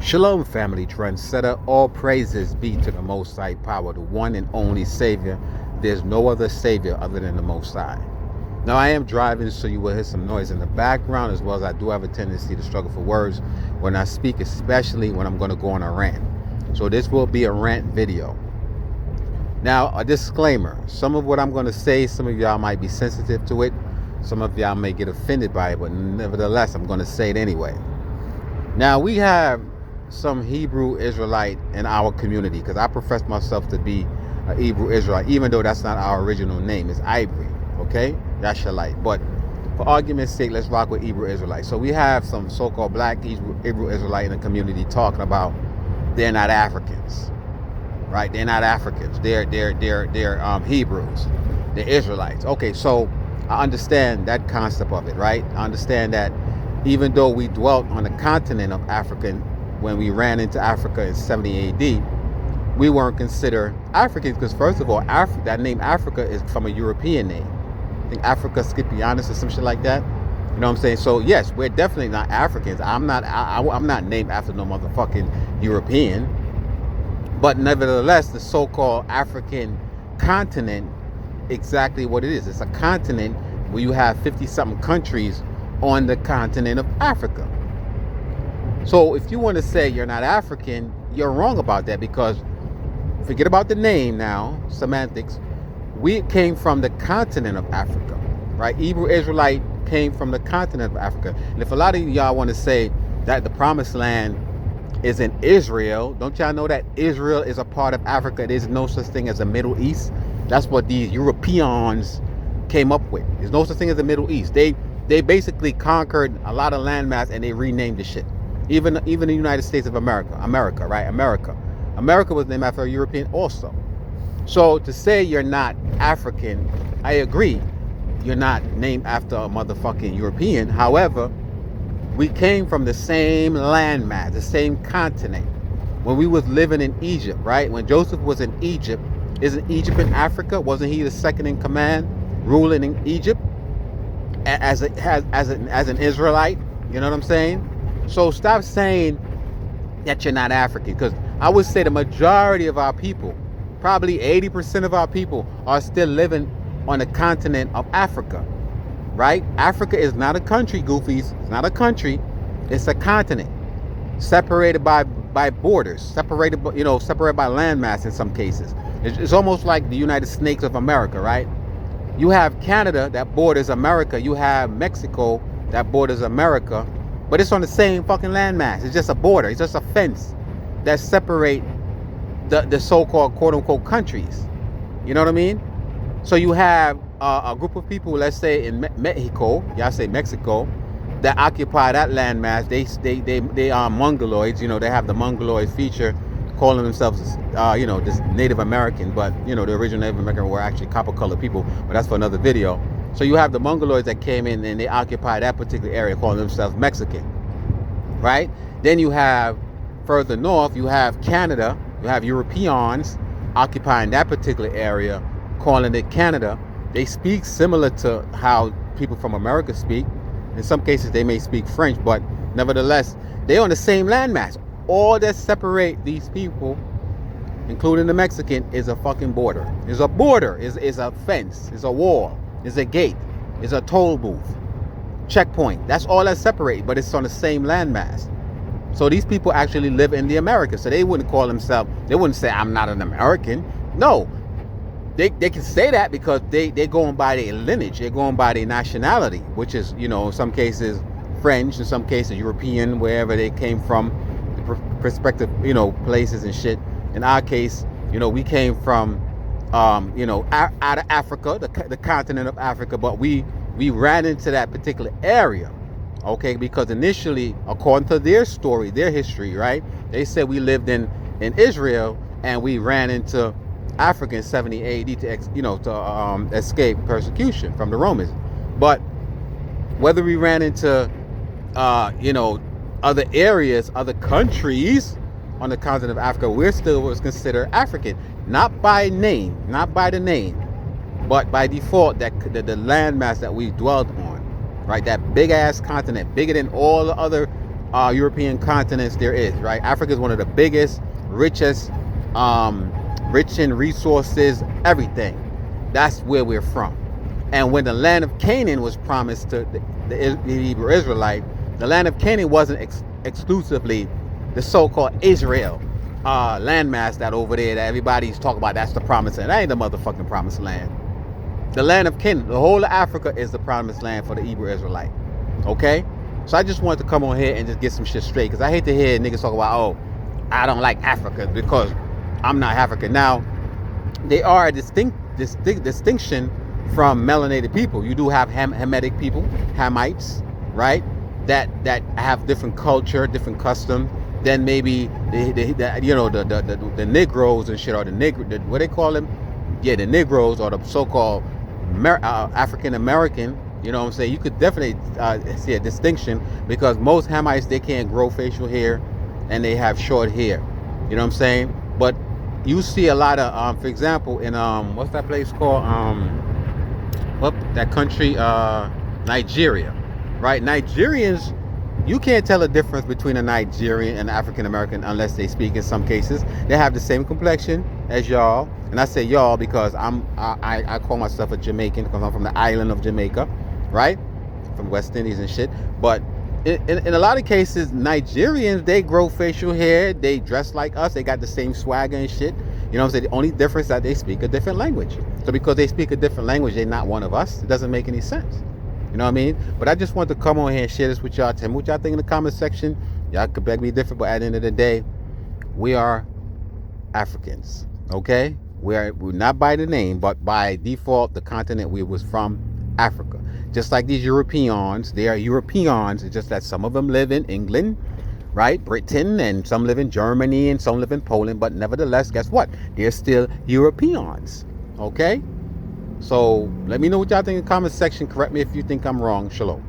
Shalom, family trendsetter. All praises be to the Most High Power, the one and only Savior. There's no other Savior other than the Most High. Now, I am driving, so you will hear some noise in the background, as well as I do have a tendency to struggle for words when I speak, especially when I'm going to go on a rant. So this will be a rant video. Now, a disclaimer. Some of what I'm going to say, some of y'all might be sensitive to it. Some of y'all may get offended by it, but nevertheless, I'm going to say it anyway. Now, we have some Hebrew Israelite in our community, because I profess myself to be a Hebrew Israelite, even though that's not our original name. It's Ivory, okay? Yashalite. But for argument's sake, let's rock with Hebrew Israelite. So we have some so-called black Hebrew Israelite in the community talking about they're not Africans, right? They're not Africans. They're Hebrews. They're Israelites. Okay, so I understand that concept of it, right? I understand that even though we dwelt on the continent of Africa when we ran into Africa in 70 AD, we weren't considered Africans because, first of all, that name Africa is from a European name. I think Africa Scipianus or some shit like that. You know what I'm saying? So yes, we're definitely not Africans. I'm not named after no motherfucking European. But nevertheless, the so-called African continent, exactly what it is. It's a continent where you have 50-something countries on the continent of Africa. So if you want to say you're not African, you're wrong about that, because forget about the name now, semantics. We came from the continent of Africa, right? Hebrew Israelite came from the continent of Africa. And if a lot of y'all want to say that the promised land is in Israel, don't y'all know that Israel is a part of Africa? There's no such thing as the Middle East. That's what these Europeans came up with. There's no such thing as the Middle East. They basically conquered a lot of landmass and they renamed the shit. Even the United States of America, right? America was named after a European also. So to say you're not African, I agree. You're not named after a motherfucking European. However, we came from the same landmass, the same continent. When we was living in Egypt, right? When Joseph was in Egypt, isn't Egypt in Africa? Wasn't he the second in command, ruling in Egypt as an Israelite? You know what I'm saying? So stop saying that you're not African, because I would say the majority of our people, probably 80% of our people, are still living on the continent of Africa, right? Africa is not a country, goofies. It's not a country. It's a continent separated by borders, separated by landmass in some cases. It's almost like the United States of America, right? You have Canada that borders America. You have Mexico that borders America. But it's on the same fucking landmass. It's just a border. It's just a fence that separate the so-called quote-unquote countries. You know what I mean? So you have a group of people, let's say in Mexico, y'all say Mexico, that occupy that landmass. They are Mongoloids. You know, they have the Mongoloid feature, calling themselves this Native American. But the original Native American were actually copper-colored people. But that's for another video. So you have the Mongoloids that came in and they occupy that particular area, calling themselves Mexican, right? Then you have further north, you have Canada, you have Europeans occupying that particular area, calling it Canada. They speak similar to how people from America speak. In some cases, they may speak French, but nevertheless, they're on the same landmass. All that separate these people, including the Mexican, is a fucking border. Is a border, is a fence, is a wall. It's a gate. It's a toll booth. Checkpoint. That's all that separates, but it's on the same landmass. So these people actually live in the Americas. So they wouldn't call themselves, they wouldn't say, I'm not an American. No. They can say that because they're going by their lineage. They're going by their nationality, which is, in some cases, French, in some cases, European, wherever they came from, the respective, places and shit. In our case, we came from out of Africa, the continent of Africa, but we ran into that particular area, okay, because initially, according to their story, their history, right, they said we lived in Israel and we ran into Africa in 70 AD to escape persecution from the Romans. But whether we ran into other areas, other countries on the continent of Africa, we're still was considered African, not by name, not by the name, but by default, that the landmass that we dwelled on, right? That big ass continent, bigger than all the other European continents there is, right? Africa is one of the biggest, richest, rich in resources, everything. That's where we're from. And when the land of Canaan was promised to the Hebrew Israelite, the land of Canaan wasn't exclusively the so-called Israel landmass that over there that everybody's talking about. That's the promised land. That ain't the motherfucking promised land. The land of Canaan, the whole of Africa is the promised land for the Hebrew Israelite. Okay? So I just wanted to come on here and just get some shit straight, because I hate to hear niggas talk about, oh, I don't like Africa because I'm not African. Now, they are a distinction from melanated people. You do have Hamitic people, Hamites, right? That have different culture, different custom than maybe the Negroes and shit, or what they call them? Yeah, the Negroes, or the so-called African American. You know what I'm saying? You could definitely see a distinction, because most Hamites, they can't grow facial hair and they have short hair. You know what I'm saying? But you see a lot of, for example, in what's that place called? What that country? Nigeria, right? Nigerians, you can't tell a difference between a Nigerian and African American unless they speak. In some cases, they have the same complexion as y'all, and I say y'all because I call myself a Jamaican because I'm from the island of Jamaica, right? From West Indies and shit. But in a lot of cases, Nigerians, they grow facial hair, they dress like us, they got the same swagger and shit. You know what I'm saying? The only difference is that they speak a different language. So because they speak a different language, they're not one of us. It doesn't make any sense. You know what I mean? But I just want to come on here and share this with y'all. Tell me what y'all think in the comment section. Y'all could beg me different, but at the end of the day, we are Africans. Okay? We're not by the name, but by default, the continent we was from, Africa. Just like these Europeans, they are Europeans. It's just that some of them live in England, right? Britain, and some live in Germany, and some live in Poland. But nevertheless, guess what? They're still Europeans. Okay? So let me know what y'all think in the comment section. Correct me if you think I'm wrong. Shalom.